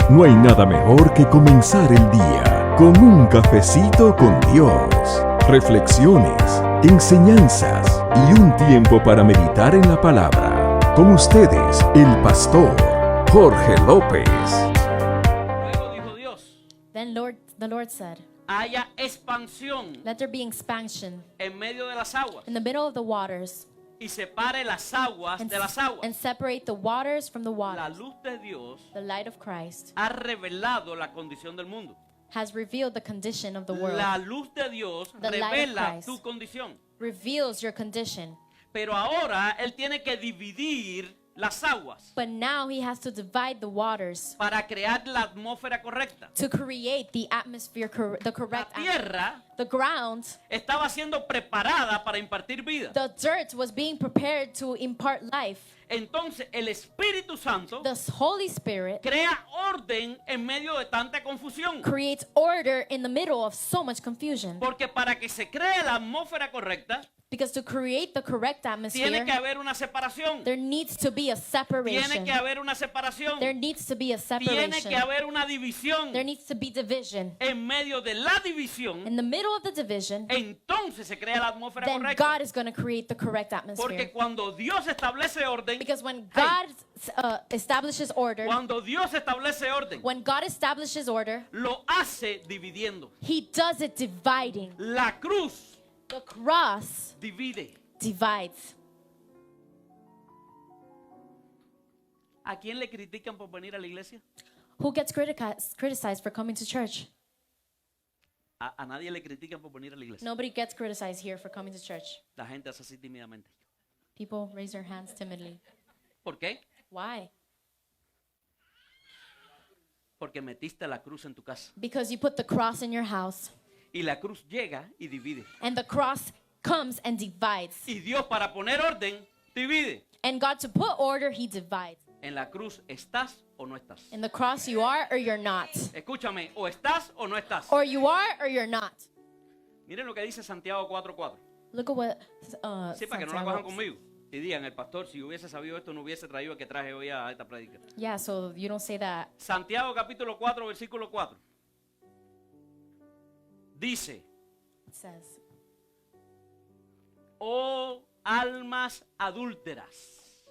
No hay nada mejor que comenzar el día con un cafecito con Dios. Reflexiones, enseñanzas y un tiempo para meditar en la palabra. Con ustedes, el pastor Jorge López. Luego dijo Dios, Then the Lord said, haya expansión let there be expansion en medio de las aguas in the middle of the waters y separe las aguas and, de las aguas. and separate the waters from the La waters. luz de Dios The light of Christ ha revelado la condición del mundo. has revealed the condition of the world, La luz de Dios The light of revela Christ. tu condición. reveals your condition. Pero ahora Él tiene que dividir las aguas But now he has to divide the waters para crear la atmósfera correcta. to create the atmosphere, the La correct atmosphere. tierra The ground, estaba siendo preparada para impartir vida. the dirt was being prepared to impart life. Entonces el Espíritu Santo The Holy Spirit crea orden en medio de tanta confusión. creates order in the middle of so much confusion. Porque para que se cree la atmósfera correcta, Because to create the correct tiene atmosphere, que haber una separación. there needs to be a Tiene separation. que haber una separación. There needs to be a Tiene separation. que haber una división. There needs to be division. En medio de la división, In the middle of the division, entonces se crea la atmósfera then correcta. God is going to create the correct Porque atmosphere. cuando Dios establece orden, Because when hey, God establishes order, cuando Dios establece orden, when God establishes order, lo hace dividiendo. He does it dividing. La cruz The cross divide. divides. ¿A quién le critican por venir a la iglesia? Who gets criticized for coming to church? A nadie le critican por venir a la iglesia. Nobody gets criticized here for coming to church. La gente hace así tímidamente. People raise their hands timidly. ¿Por qué? Why? Porque metiste la cruz en tu casa. Because you put the cross in your house, Y la cruz llega y divide. and the cross comes and divides. Y Dios, para poner orden, divide. And God, to put order, He divides. En la cruz, ¿estás o no estás? In the cross, you are or you're not. Escúchame, o estás o no estás. Or you are or you're not. Miren lo que dice Santiago 4:4. Look at what Sí, para que no la Santiago- cojan conmigo. Y digan, el pastor, si hubiese sabido esto, no hubiese traído el que traje hoy a esta prédica. Yeah, so you don't say that. Santiago capítulo 4, versículo 4. Dice, It says, oh almas adúlteras,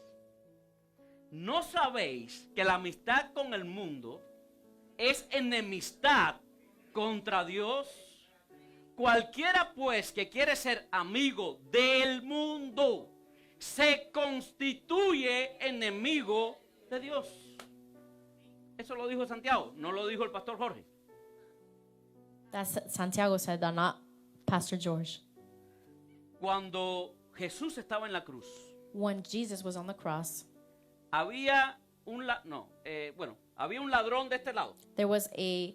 ¿no sabéis que la amistad con el mundo es enemistad contra Dios? Cualquiera pues que quiere ser amigo del mundo se constituye enemigo de Dios. Eso lo dijo Santiago, no lo dijo el pastor Jorge. that's Santiago said that, not Pastor George. Cuando Jesús estaba en la cruz, When Jesus was on the cross, había había un ladrón de este lado there was a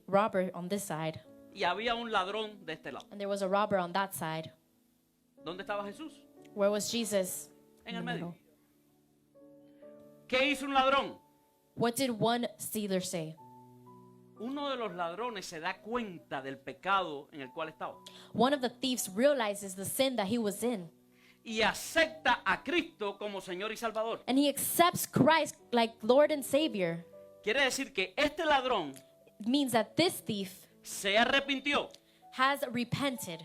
robber on this side, y había un ladrón de este lado. and there was a robber on that side. ¿Dónde estaba Jesús? Where was Jesus? En el In the medio. middle. ¿Qué hizo un ladrón? What did one stealer say? Uno de los ladrones se da cuenta del pecado en el cual estaba One of the thieves realizes the sin that he was in, y acepta a Cristo como Señor y Salvador. and he accepts Christ like Lord and Savior. Quiere decir que este ladrón It means that this thief se arrepintió, has repented.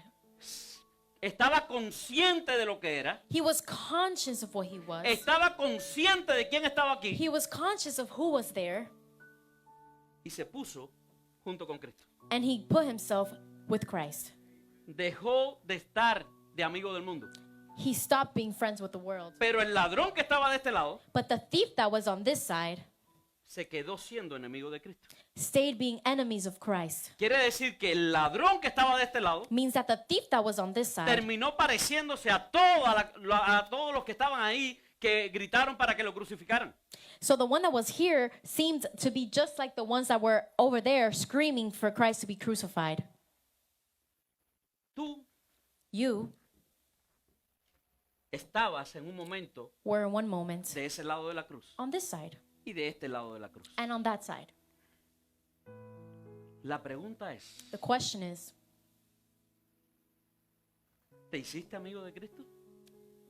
estaba consciente de lo que era, He was conscious of what he was. estaba consciente de quién estaba aquí He was conscious of who was there, y se puso junto con Cristo. and he put himself with Christ. Dejó de estar de amigo del mundo. He stopped being friends with the world. Pero el ladrón que estaba de este lado But the thief that was on this side se quedó siendo enemigo de Cristo. stayed being enemies of Christ. Quiere decir que el ladrón que estaba de este lado Means that the thief that was on this side terminó pareciéndose a todos los que estaban ahí que gritaron para que lo crucificaran. So the one that was here seemed to be just like the ones that were over there screaming for Christ to be crucified. Tú You estabas en un momento were in one moment de ese lado de la cruz on this side y de este lado de la cruz. and on that side. La pregunta es, The question is, ¿te hiciste amigo de Cristo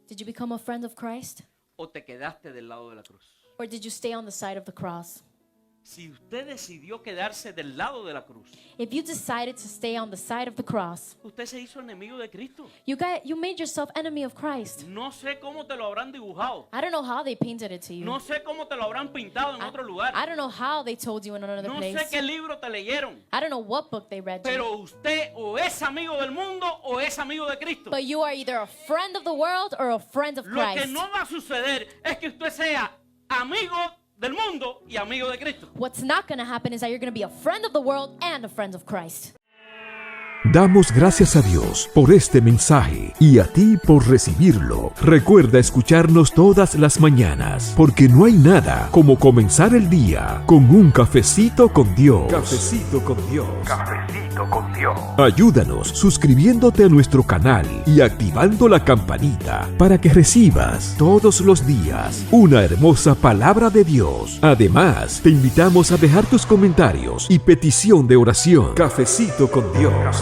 did you become a friend of Christ? o te quedaste del lado de la cruz? Or did you stay on the side of the cross? Si usted decidió quedarse del lado de la cruz, If you decided to stay on the side of the cross, usted se hizo enemigo de Cristo. you made yourself enemy of Christ. No sé cómo te lo habrán dibujado. I don't know how they painted it to you. No sé cómo te lo habrán pintado en otro lugar. I don't know how they told you in another No sé place. qué libro te leyeron. I don't know what book they read you. Pero usted o es amigo del mundo o es amigo de Cristo. But you are either a friend of the world or a friend of Lo que Christ. no va a suceder es que usted sea amigo del mundo y amigo de Cristo. What's not going to happen is that you're going to be a friend of the world and a friend of Christ. Damos gracias a Dios por este mensaje y a ti por recibirlo. Recuerda escucharnos todas las mañanas, porque no hay nada como comenzar el día con un cafecito con Dios. Cafecito con Dios. Cafecito con Dios. Ayúdanos suscribiéndote a nuestro canal y activando la campanita para que recibas todos los días una hermosa palabra de Dios. Además, te invitamos a dejar tus comentarios y petición de oración. Cafecito con Dios.